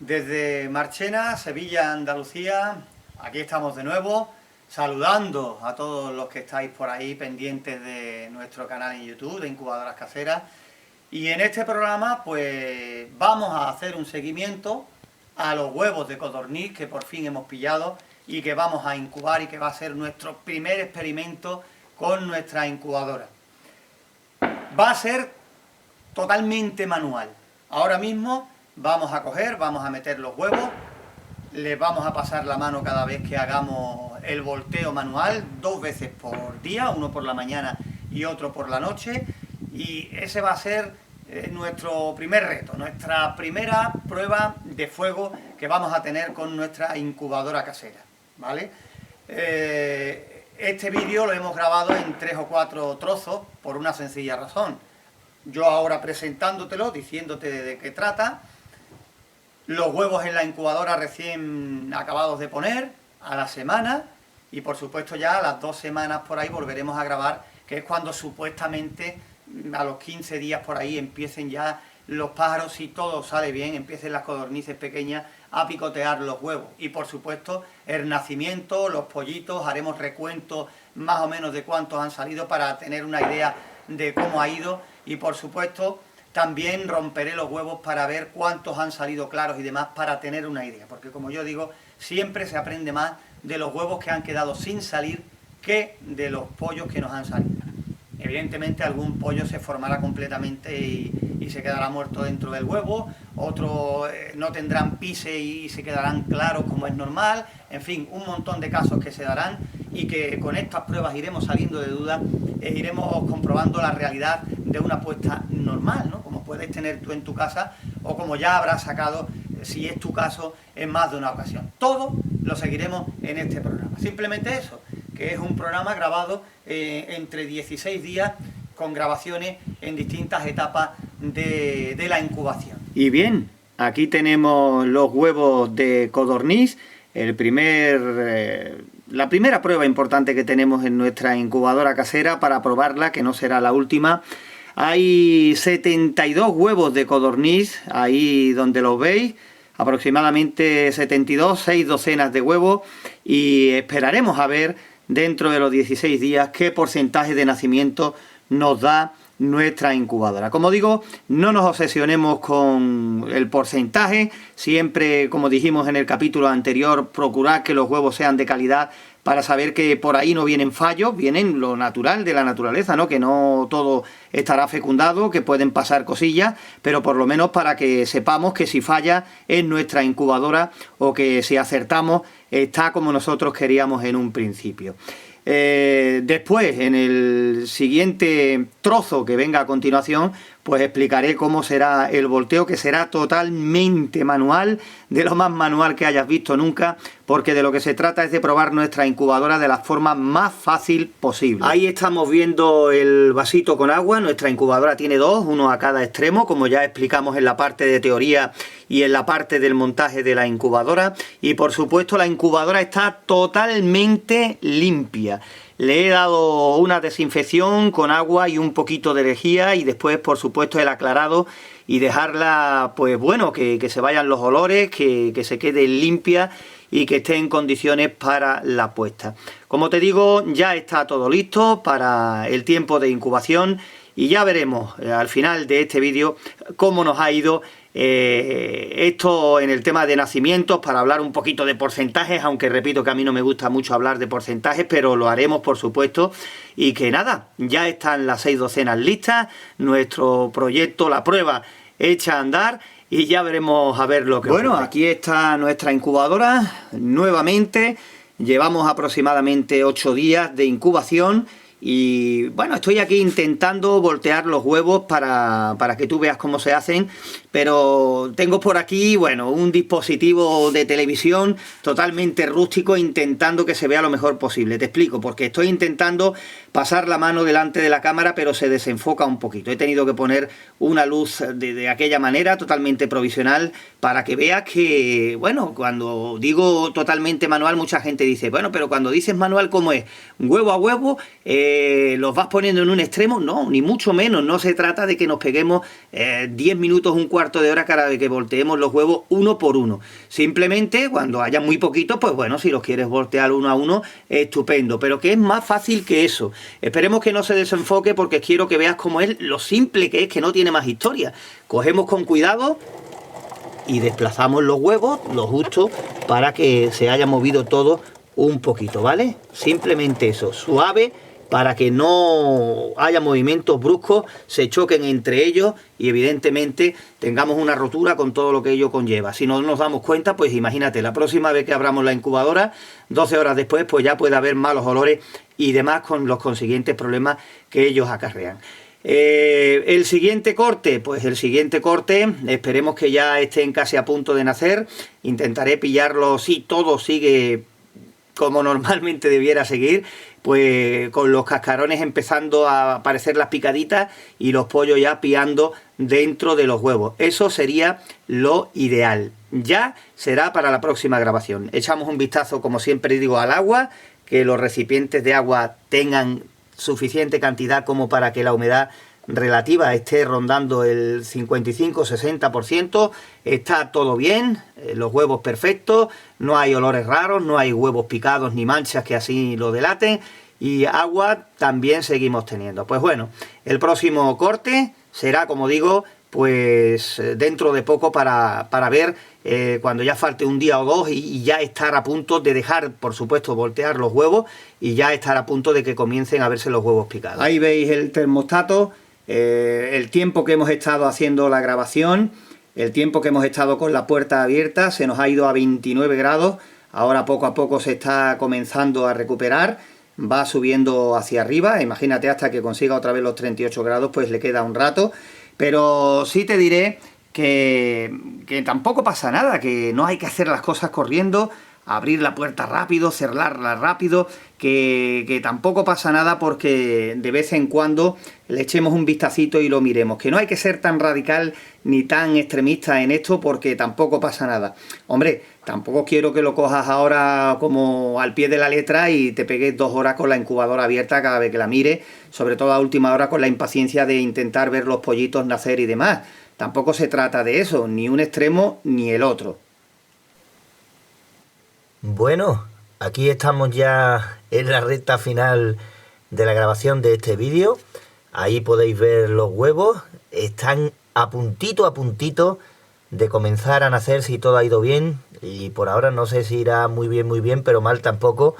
Desde Marchena, Sevilla, Andalucía, aquí estamos de nuevo, saludando a todos los que estáis por ahí pendientes de nuestro canal en YouTube, de Incubadoras Caseras. Y en este programa, pues, vamos a hacer un seguimiento a los huevos de codorniz que por fin hemos pillado y que vamos a incubar y que va a ser nuestro primer experimento con nuestra incubadora. Va a ser totalmente manual. Ahora mismo vamos a coger, vamos a meter los huevos, les vamos a pasar la mano cada vez que hagamos el volteo manual, 2 veces por día, uno por la mañana y otro por la noche, y ese va a ser nuestro primer reto, nuestra primera prueba de fuego que vamos a tener con nuestra incubadora casera, ¿vale? Este vídeo lo hemos grabado en 3 o 4 trozos por una sencilla razón. Yo ahora presentándotelo, diciéndote de qué trata, los huevos en la incubadora recién acabados de poner, a la semana, y por supuesto ya a las 2 semanas por ahí volveremos a grabar, que es cuando supuestamente a los 15 días por ahí empiecen ya los pájaros, si todo sale bien, empiecen las codornices pequeñas a picotear los huevos. Y por supuesto el nacimiento, los pollitos, haremos recuento más o menos de cuántos han salido para tener una idea de cómo ha ido, y por supuesto también romperé los huevos para ver cuántos han salido claros y demás, para tener una idea, porque como yo digo, siempre se aprende más de los huevos que han quedado sin salir que de los pollos que nos han salido. Evidentemente algún pollo se formará completamente y se quedará muerto dentro del huevo, otros no tendrán pise y se quedarán claros como es normal, en fin, un montón de casos que se darán y que con estas pruebas iremos saliendo de dudas e iremos comprobando la realidad de una puesta normal, ¿no? Como puedes tener tú en tu casa o como ya habrás sacado, si es tu caso, en más de una ocasión. Todo lo seguiremos en este programa. Simplemente eso, que es un programa grabado entre 16 días con grabaciones en distintas etapas de la incubación. Y bien, aquí tenemos los huevos de codorniz, la primera prueba importante que tenemos en nuestra incubadora casera para probarla, que no será la última. Hay 72 huevos de codorniz, ahí donde los veis, aproximadamente 72, 6 docenas de huevos, y esperaremos a ver dentro de los 16 días qué porcentaje de nacimiento nos da nuestra incubadora. Como digo, no nos obsesionemos con el porcentaje, siempre, como dijimos en el capítulo anterior, procurar que los huevos sean de calidad para saber que por ahí no vienen fallos, vienen lo natural de la naturaleza, ¿no? Que no todo estará fecundado, que pueden pasar cosillas, pero por lo menos para que sepamos que si falla es nuestra incubadora o que si acertamos está como nosotros queríamos en un principio. Después, en el siguiente trozo que venga a continuación, pues explicaré cómo será el volteo, que será totalmente manual, de lo más manual que hayas visto nunca, porque de lo que se trata es de probar nuestra incubadora de la forma más fácil posible. Ahí estamos viendo el vasito con agua. Nuestra incubadora tiene 2, uno a cada extremo, como ya explicamos en la parte de teoría y en la parte del montaje de la incubadora, y por supuesto la incubadora está totalmente limpia. Le he dado una desinfección con agua y un poquito de lejía, y después por supuesto el aclarado, y dejarla, pues bueno, que se vayan los olores, que se quede limpia y que esté en condiciones para la puesta. Como te digo, ya está todo listo para el tiempo de incubación, y ya veremos al final de este vídeo cómo nos ha ido esto en el tema de nacimientos, para hablar un poquito de porcentajes, aunque repito que a mí no me gusta mucho hablar de porcentajes, pero lo haremos por supuesto. Y que nada, ya están las 6 docenas listas, nuestro proyecto, la prueba hecha a andar, y ya veremos a ver lo que ocurre. Bueno, aquí está nuestra incubadora nuevamente. Llevamos aproximadamente 8 días de incubación. Y bueno, estoy aquí intentando voltear los huevos para que tú veas cómo se hacen, pero tengo por aquí, bueno, un dispositivo de televisión totalmente rústico, intentando que se vea lo mejor posible. Te explico, porque estoy intentando pasar la mano delante de la cámara, pero se desenfoca un poquito. He tenido que poner una luz de aquella manera, totalmente provisional, para que veas que, bueno, cuando digo totalmente manual, mucha gente dice, bueno, pero cuando dices manual, ¿cómo es? ¿Huevo a huevo? ¿Los vas poniendo en un extremo? No, ni mucho menos. No se trata de que nos peguemos 10 minutos, un cuarto de hora cada vez que volteemos los huevos uno por uno. Simplemente cuando haya muy poquitos, pues bueno, si los quieres voltear uno a uno, estupendo, pero que es más fácil que eso. Esperemos que no se desenfoque porque quiero que veas cómo es lo simple que es, que no tiene más historia. Cogemos con cuidado y desplazamos los huevos lo justo para que se haya movido todo un poquito, ¿vale? Simplemente eso, suave, para que no haya movimientos bruscos, se choquen entre ellos y evidentemente tengamos una rotura con todo lo que ello conlleva. Si no nos damos cuenta, pues imagínate, la próxima vez que abramos la incubadora, 12 horas después, pues ya puede haber malos olores y demás con los consiguientes problemas que ellos acarrean. El siguiente corte, pues el siguiente corte, esperemos que ya estén casi a punto de nacer. Intentaré pillarlo si todo sigue como normalmente debiera seguir, pues con los cascarones empezando a aparecer las picaditas y los pollos ya piando dentro de los huevos. Eso sería lo ideal. Ya será para la próxima grabación. Echamos un vistazo, como siempre digo, al agua, que los recipientes de agua tengan suficiente cantidad como para que la humedad relativa esté rondando el 55-60%, está todo bien, los huevos perfectos, no hay olores raros, no hay huevos picados ni manchas que así lo delaten, y agua también seguimos teniendo. Pues bueno, el próximo corte será, como digo, pues dentro de poco para ver cuando ya falte un día o dos y ya estar a punto de dejar, por supuesto, voltear los huevos y ya estar a punto de que comiencen a verse los huevos picados. Ahí veis el termostato, el tiempo que hemos estado haciendo la grabación, el tiempo que hemos estado con la puerta abierta, se nos ha ido a 29 grados, ahora poco a poco se está comenzando a recuperar, va subiendo hacia arriba, imagínate hasta que consiga otra vez los 38 grados, pues le queda un rato. Pero sí te diré que tampoco pasa nada, que no hay que hacer las cosas corriendo, abrir la puerta rápido, cerrarla rápido, que tampoco pasa nada porque de vez en cuando le echemos un vistacito y lo miremos, que no hay que ser tan radical ni tan extremista en esto porque tampoco pasa nada. Hombre, tampoco quiero que lo cojas ahora como al pie de la letra y te pegues 2 horas con la incubadora abierta cada vez que la mires, sobre todo a última hora con la impaciencia de intentar ver los pollitos nacer y demás. Tampoco se trata de eso, ni un extremo ni el otro. Bueno, aquí estamos ya en la recta final de la grabación de este vídeo. Ahí podéis ver los huevos. Están a puntito de comenzar a nacer si todo ha ido bien. Y por ahora no sé si irá muy bien, pero mal tampoco,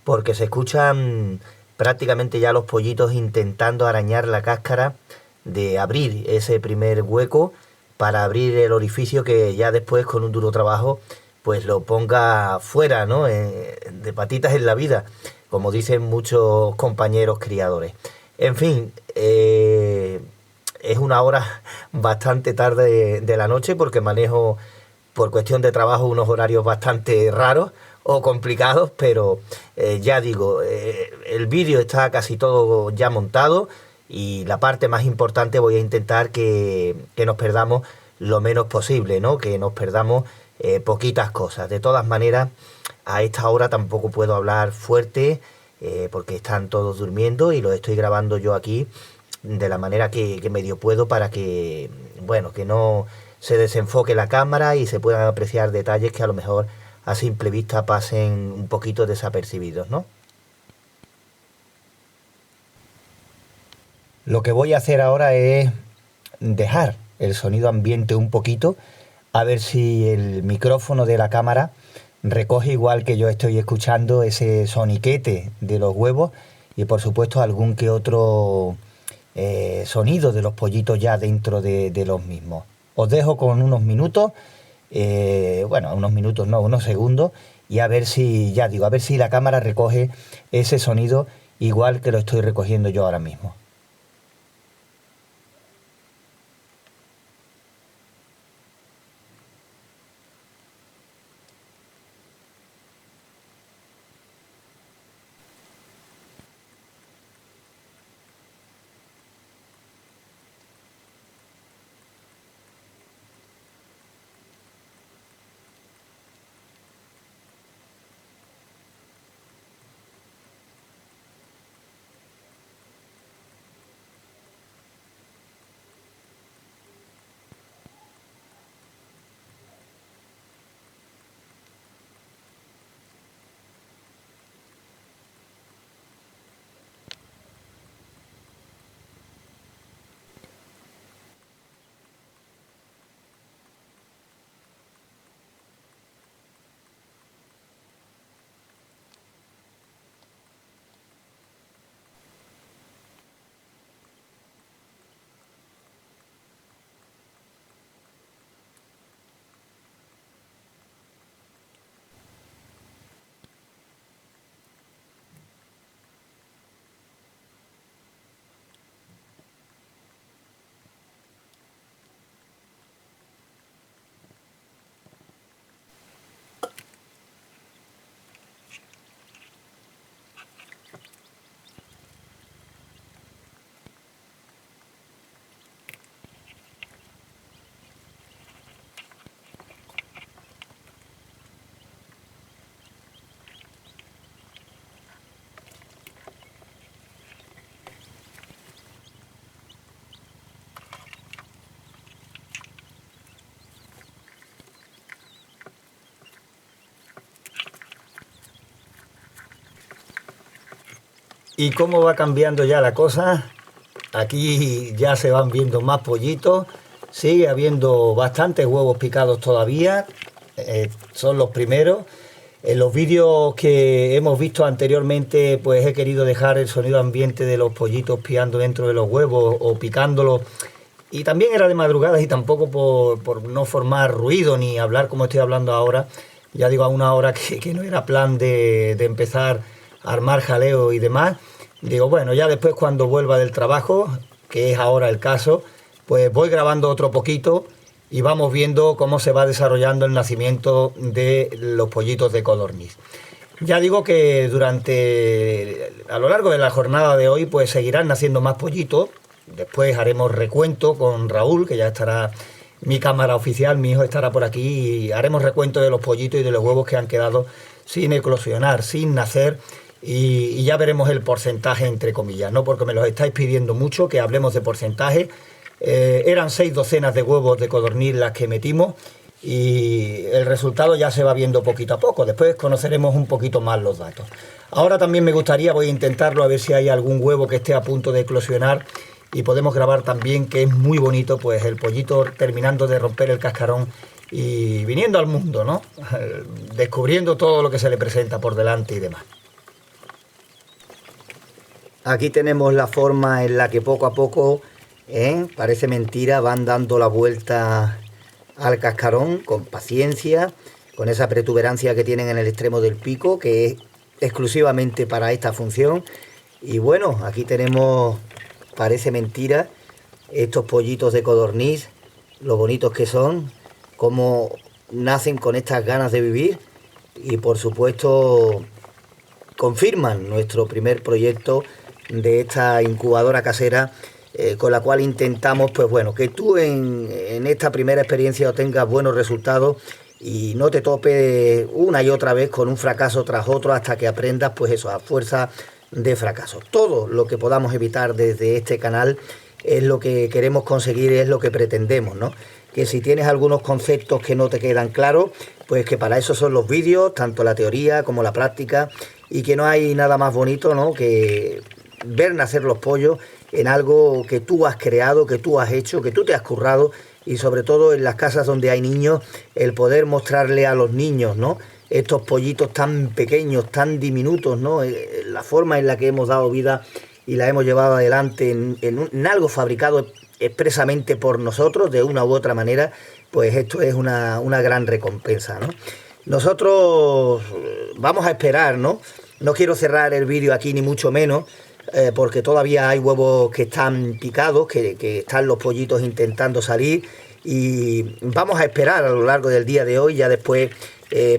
porque se escuchan prácticamente ya los pollitos intentando arañar la cáscara de abrir ese primer hueco para abrir el orificio que ya después con un duro trabajo pues lo ponga fuera, ¿no? De patitas en la vida, como dicen muchos compañeros criadores. En fin, es una hora bastante tarde de la noche porque manejo por cuestión de trabajo unos horarios bastante raros o complicados, pero ya digo, el vídeo está casi todo ya montado y la parte más importante voy a intentar que nos perdamos lo menos posible, ¿no? Que nos perdamos poquitas cosas. De todas maneras, a esta hora tampoco puedo hablar fuerte porque están todos durmiendo y lo estoy grabando yo aquí de la manera que medio puedo para que, bueno, que no se desenfoque la cámara y se puedan apreciar detalles que a lo mejor a simple vista pasen un poquito desapercibidos, ¿no? Lo que voy a hacer ahora es dejar el sonido ambiente un poquito, a ver si el micrófono de la cámara recoge igual que yo estoy escuchando ese soniquete de los huevos y por supuesto algún que otro sonido de los pollitos ya dentro de los mismos. Os dejo con unos minutos, bueno, unos minutos no, unos segundos, y a ver si, ya digo, a ver si la cámara recoge ese sonido igual que lo estoy recogiendo yo ahora mismo. ¿Y cómo va cambiando ya la cosa? Aquí ya se van viendo más pollitos, sigue habiendo bastantes huevos picados todavía, son los primeros. En los vídeos que hemos visto anteriormente, pues he querido dejar el sonido ambiente de los pollitos piando dentro de los huevos o picándolos. Y también era de madrugada y tampoco por no formar ruido ni hablar como estoy hablando ahora. Ya digo, a una hora que no era plan de empezar a armar jaleo y demás. Digo, bueno, ya después cuando vuelva del trabajo, que es ahora el caso, pues voy grabando otro poquito y vamos viendo cómo se va desarrollando el nacimiento de los pollitos de codorniz. Ya digo que a lo largo de la jornada de hoy, pues seguirán naciendo más pollitos. Después haremos recuento con Raúl, que ya estará mi cámara oficial, mi hijo estará por aquí, y haremos recuento de los pollitos y de los huevos que han quedado sin eclosionar, sin nacer, y ya veremos el porcentaje, entre comillas, ¿no? Porque me los estáis pidiendo mucho, que hablemos de porcentaje. Eran 6 docenas de huevos de codorniz las que metimos, y el resultado ya se va viendo poquito a poco. Después conoceremos un poquito más los datos. Ahora también me gustaría, voy a intentarlo, a ver si hay algún huevo que esté a punto de eclosionar, y podemos grabar también, que es muy bonito, pues el pollito terminando de romper el cascarón y viniendo al mundo, ¿no? Descubriendo todo lo que se le presenta por delante y demás. Aquí tenemos la forma en la que poco a poco, parece mentira, van dando la vuelta al cascarón con paciencia, con esa protuberancia que tienen en el extremo del pico, que es exclusivamente para esta función. Y bueno, aquí tenemos, parece mentira, estos pollitos de codorniz, lo bonitos que son, cómo nacen con estas ganas de vivir, y por supuesto confirman nuestro primer proyecto de esta incubadora casera, con la cual intentamos, pues bueno, que tú en esta primera experiencia obtengas buenos resultados y no te topes una y otra vez con un fracaso tras otro, hasta que aprendas, pues eso, a fuerza de fracasos. Todo lo que podamos evitar desde este canal es lo que queremos conseguir, es lo que pretendemos, ¿no? Que si tienes algunos conceptos que no te quedan claros, pues que para eso son los vídeos, tanto la teoría como la práctica, y que no hay nada más bonito, ¿no?, que ver nacer los pollos en algo que tú has creado, que tú has hecho, que tú te has currado, y sobre todo en las casas donde hay niños, el poder mostrarle a los niños, ¿no?, estos pollitos tan pequeños, tan diminutos, ¿no?, la forma en la que hemos dado vida y la hemos llevado adelante en algo fabricado expresamente por nosotros, de una u otra manera, pues esto es una gran recompensa, ¿no? Nosotros vamos a esperar, ¿no? No quiero cerrar el vídeo aquí, ni mucho menos, porque todavía hay huevos que están picados, que están los pollitos intentando salir, y vamos a esperar a lo largo del día de hoy. Ya después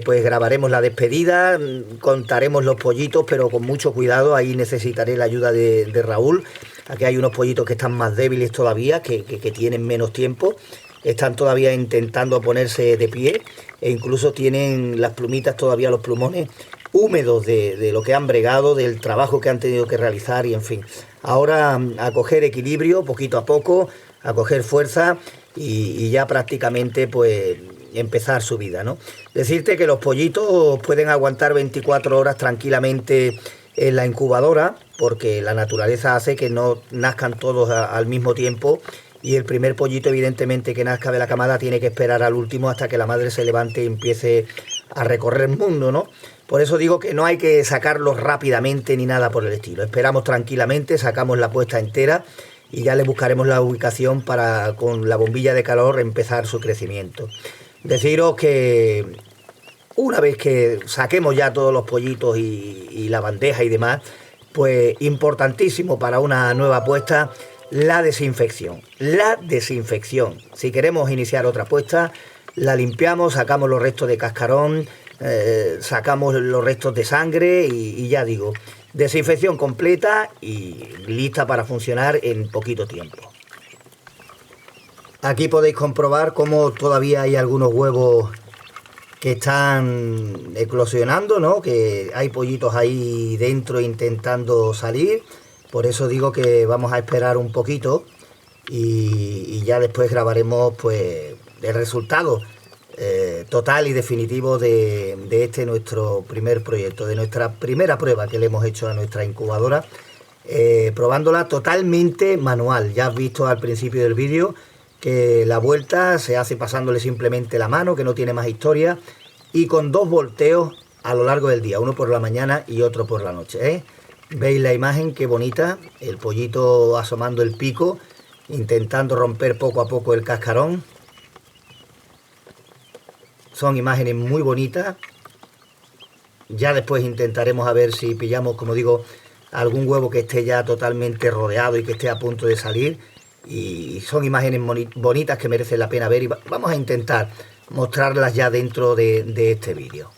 pues grabaremos la despedida, contaremos los pollitos, pero con mucho cuidado. Ahí necesitaré la ayuda de Raúl. Aquí hay unos pollitos que están más débiles todavía, que tienen menos tiempo, están todavía intentando ponerse de pie, e incluso tienen las plumitas todavía, los plumones húmedos de lo que han bregado, del trabajo que han tenido que realizar, y en fin. Ahora a coger equilibrio poquito a poco, a coger fuerza, y ya prácticamente pues empezar su vida, ¿no? Decirte que los pollitos pueden aguantar 24 horas tranquilamente en la incubadora, porque la naturaleza hace que no nazcan todos al mismo tiempo, y el primer pollito, evidentemente, que nazca de la camada tiene que esperar al último hasta que la madre se levante y empiece a recorrer el mundo, ¿no? Por eso digo que no hay que sacarlos rápidamente ni nada por el estilo. Esperamos tranquilamente, sacamos la puesta entera y ya le buscaremos la ubicación para, con la bombilla de calor, empezar su crecimiento. Deciros que una vez que saquemos ya todos los pollitos y la bandeja y demás, pues importantísimo para una nueva puesta, la desinfección. La desinfección. Si queremos iniciar otra puesta, la limpiamos, sacamos los restos de cascarón, sacamos los restos de sangre, y ya digo, desinfección completa y lista para funcionar en poquito tiempo. Aquí podéis comprobar cómo todavía hay algunos huevos que están eclosionando, ¿no? Que hay pollitos ahí dentro intentando salir. Por eso digo que vamos a esperar un poquito y ya después grabaremos pues el resultado. total y definitivo de este nuestro primer proyecto, de nuestra primera prueba que le hemos hecho a nuestra incubadora, probándola totalmente manual. Ya has visto al principio del vídeo que la vuelta se hace pasándole simplemente la mano, que no tiene más historia, y con 2 volteos a lo largo del día, uno por la mañana y otro por la noche, ¿eh? Veis la imagen, qué bonita, el pollito asomando el pico, intentando romper poco a poco el cascarón. Son imágenes muy bonitas. Ya después intentaremos a ver si pillamos, como digo, algún huevo que esté ya totalmente rodeado y que esté a punto de salir. Y son imágenes bonitas que merecen la pena ver, y vamos a intentar mostrarlas ya dentro de este vídeo.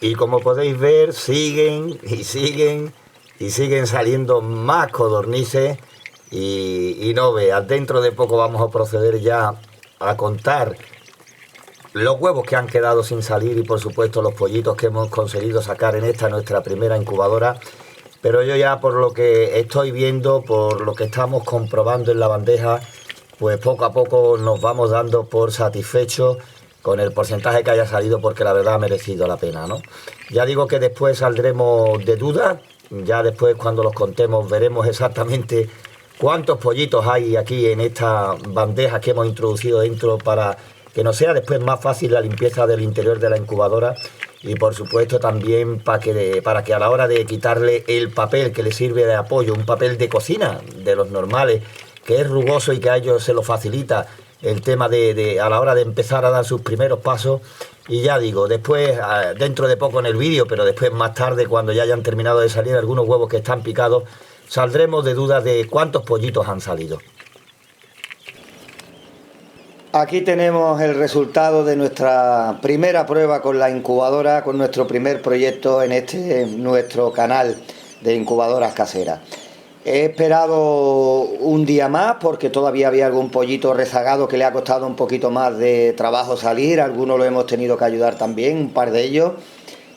Y como podéis ver, siguen y siguen y siguen saliendo más codornices. Y no veas, dentro de poco vamos a proceder ya a contar los huevos que han quedado sin salir y por supuesto los pollitos que hemos conseguido sacar en esta nuestra primera incubadora. Pero yo ya, por lo que estoy viendo, por lo que estamos comprobando en la bandeja, pues poco a poco nos vamos dando por satisfechos con el porcentaje que haya salido, porque la verdad ha merecido la pena, ¿no? Ya digo que después saldremos de dudas, ya después cuando los contemos veremos exactamente cuántos pollitos hay aquí en esta bandeja que hemos introducido dentro, para que nos sea después más fácil la limpieza del interior de la incubadora, y por supuesto también para que a la hora de quitarle el papel que le sirve de apoyo, un papel de cocina de los normales, que es rugoso y que a ellos se lo facilita el tema a la hora de empezar a dar sus primeros pasos. Y ya digo, después, dentro de poco en el vídeo, pero después más tarde, cuando ya hayan terminado de salir algunos huevos que están picados, saldremos de dudas de cuántos pollitos han salido. Aquí tenemos el resultado de nuestra primera prueba con la incubadora, con nuestro primer proyecto en nuestro canal de incubadoras caseras. He esperado un día más porque todavía había algún pollito rezagado que le ha costado un poquito más de trabajo salir. Algunos lo hemos tenido que ayudar también, un par de ellos.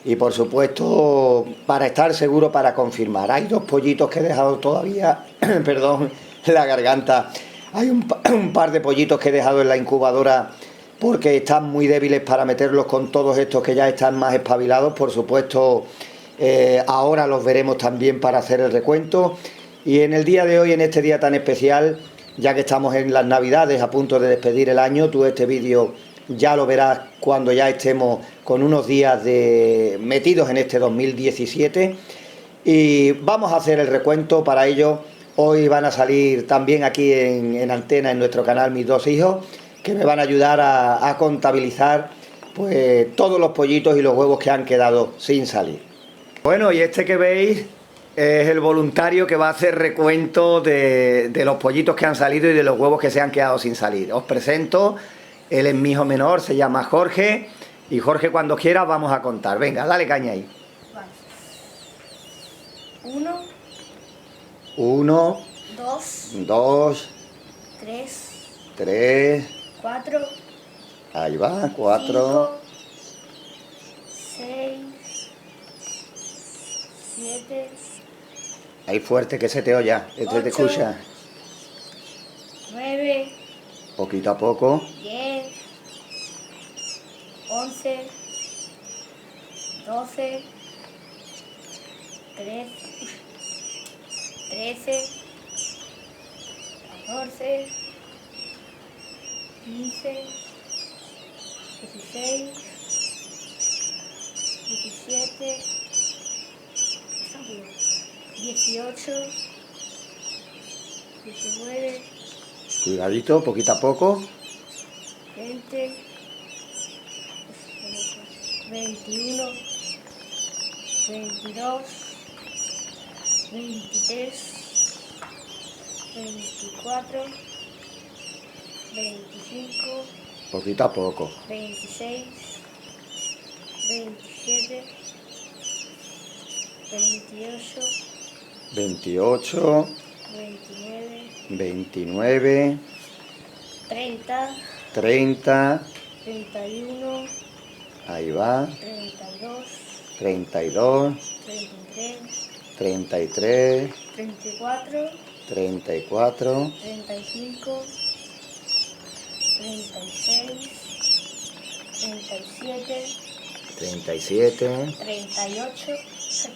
Y por supuesto, para estar seguro, para confirmar. Hay 2 pollitos que he dejado todavía, perdón, la garganta Hay un par de pollitos que he dejado en la incubadora porque están muy débiles para meterlos con todos estos que ya están más espabilados. Por supuesto, ahora los veremos también para hacer el recuento. Y en el día de hoy, en este día tan especial, ya que estamos en las Navidades, a punto de despedir el año, tú este vídeo ya lo verás cuando ya estemos con unos días metidos en este 2017. Y vamos a hacer el recuento. Para ello, hoy van a salir también aquí en antena, en nuestro canal, mis dos hijos, que me van a ayudar a contabilizar pues todos los pollitos y los huevos que han quedado sin salir. Bueno, y este que veis es el voluntario que va a hacer recuento de los pollitos que han salido y de los huevos que se han quedado sin salir. Os presento, él es mi hijo menor, se llama Jorge, y Jorge, cuando quiera vamos a contar. Venga, dale caña ahí. Vale. 1, 2, 3, 4, ahí va, 4, 6, 7, ahí fuerte que se te oya, este te 8, escucha. 9, Poquito a poco. 10, 11, 12, 13, 14, 15, 16, 17, 18, 19, Cuidadito, poquito a poco. 20, 21, 22, 23, 24, 25, Poquito a poco. 26, 27, 28, 28, 29, 29, 30, 30, 31, ahí va, 32, 32, 33, 33, 34, 34, 35, 36, 37, 37, 38, está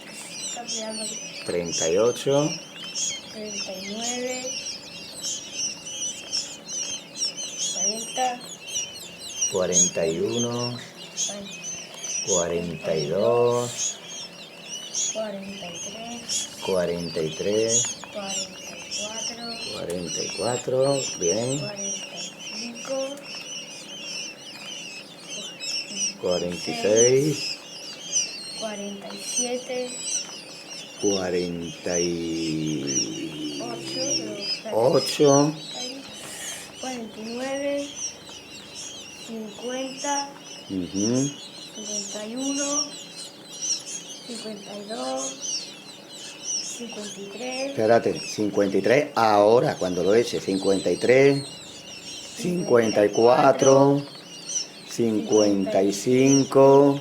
pegando aquí, 38, 39, 40, 41, 42, 43, 43, 44, 44, bien, 45, 46, 47, 48, 49, 50, ujú, 51, 52, 53, espérate, 53, ahora cuando lo eche, 53, 54, 55,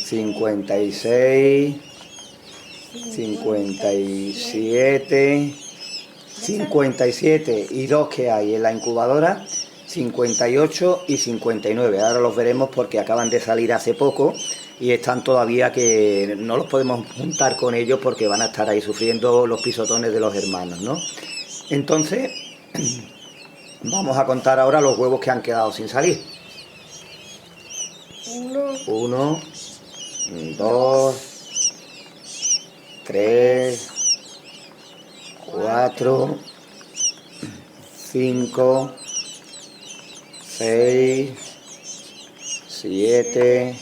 56, 57, 57 y dos que hay en la incubadora, 58 y 59. Ahora los veremos porque acaban de salir hace poco y están todavía que no los podemos juntar con ellos porque van a estar ahí sufriendo los pisotones de los hermanos, ¿no? Entonces, vamos a contar ahora los huevos que han quedado sin salir. 1, 2, 3, 4, 5, 6, 7,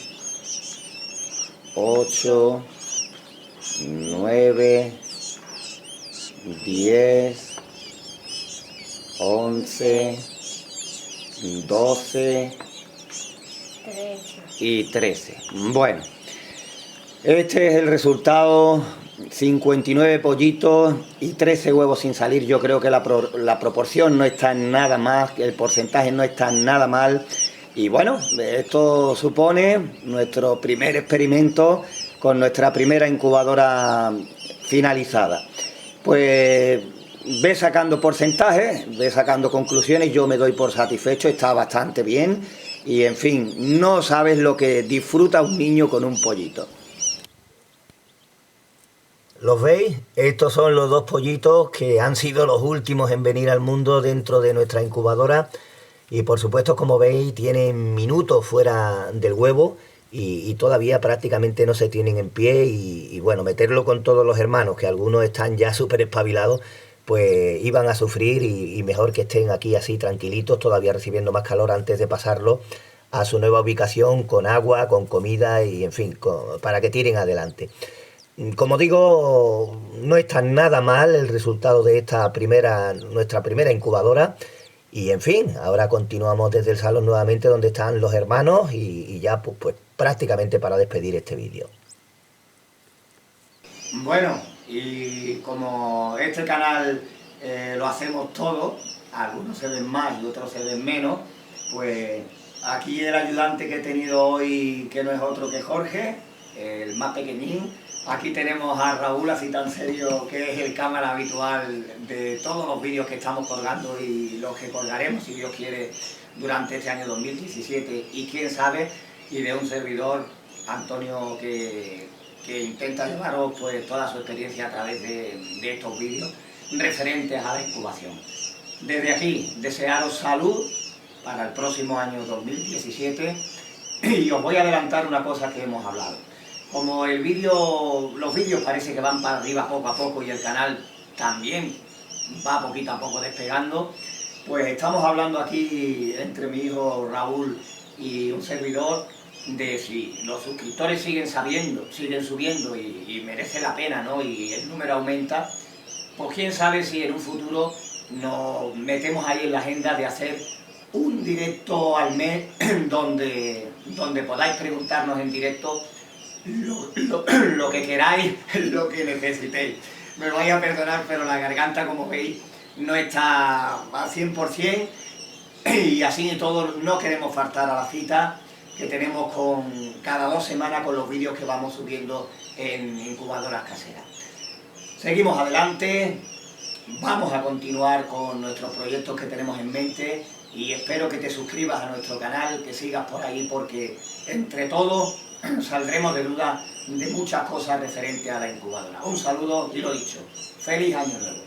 8, 9, 10, 11, 12 y 13. Bueno, este es el resultado: 59 pollitos y 13 huevos sin salir. Yo creo que la proporción no está nada más, el porcentaje no está nada mal. Y bueno, esto supone nuestro primer experimento con nuestra primera incubadora finalizada. Pues ve sacando porcentajes, ve sacando conclusiones, yo me doy por satisfecho, está bastante bien y en fin, no sabes lo que disfruta un niño con un pollito. ¿Los veis? Estos son los dos pollitos que han sido los últimos en venir al mundo dentro de nuestra incubadora y por supuesto, como veis, tienen minutos fuera del huevo y todavía prácticamente no se tienen en pie y bueno, meterlo con todos los hermanos, que algunos están ya súper espabilados, pues iban a sufrir y mejor que estén aquí así tranquilitos, todavía recibiendo más calor antes de pasarlo a su nueva ubicación con agua, con comida y en fin, para que tiren adelante. Como digo, no está nada mal el resultado de nuestra primera incubadora. Y en fin, ahora continuamos desde el salón nuevamente donde están los hermanos y ya pues prácticamente para despedir este vídeo. Bueno, y como este canal lo hacemos todos, algunos se ven más y otros se ven menos, pues aquí el ayudante que he tenido hoy, que no es otro que Jorge, el más pequeñín. Aquí tenemos a Raúl, así tan serio, que es el cámara habitual de todos los vídeos que estamos colgando y los que colgaremos, si Dios quiere, durante este año 2017. Y quién sabe, y de un servidor, Antonio, que intenta llevaros pues toda su experiencia a través de estos vídeos referentes a la incubación. Desde aquí, desearos salud para el próximo año 2017 y os voy a adelantar una cosa que hemos hablado. Como los vídeos parece que van para arriba poco a poco y el canal también va poquito a poco despegando, pues estamos hablando aquí entre mi hijo Raúl y un servidor de si los suscriptores siguen subiendo y merece la pena, ¿no? Y el número aumenta, pues quién sabe si en un futuro nos metemos ahí en la agenda de hacer un directo al mes donde podáis preguntarnos en directo lo que queráis, lo que necesitéis. Me lo vais a perdonar, pero la garganta, como veis, no está al 100% y así y todo no queremos faltar a la cita que tenemos cada 2 semanas con los vídeos que vamos subiendo en incubadoras caseras. Seguimos adelante, vamos a continuar con nuestros proyectos que tenemos en mente y espero que te suscribas a nuestro canal, que sigas por ahí porque entre todos saldremos de duda de muchas cosas referentes a la incubadora. Un saludo y lo dicho, feliz año nuevo.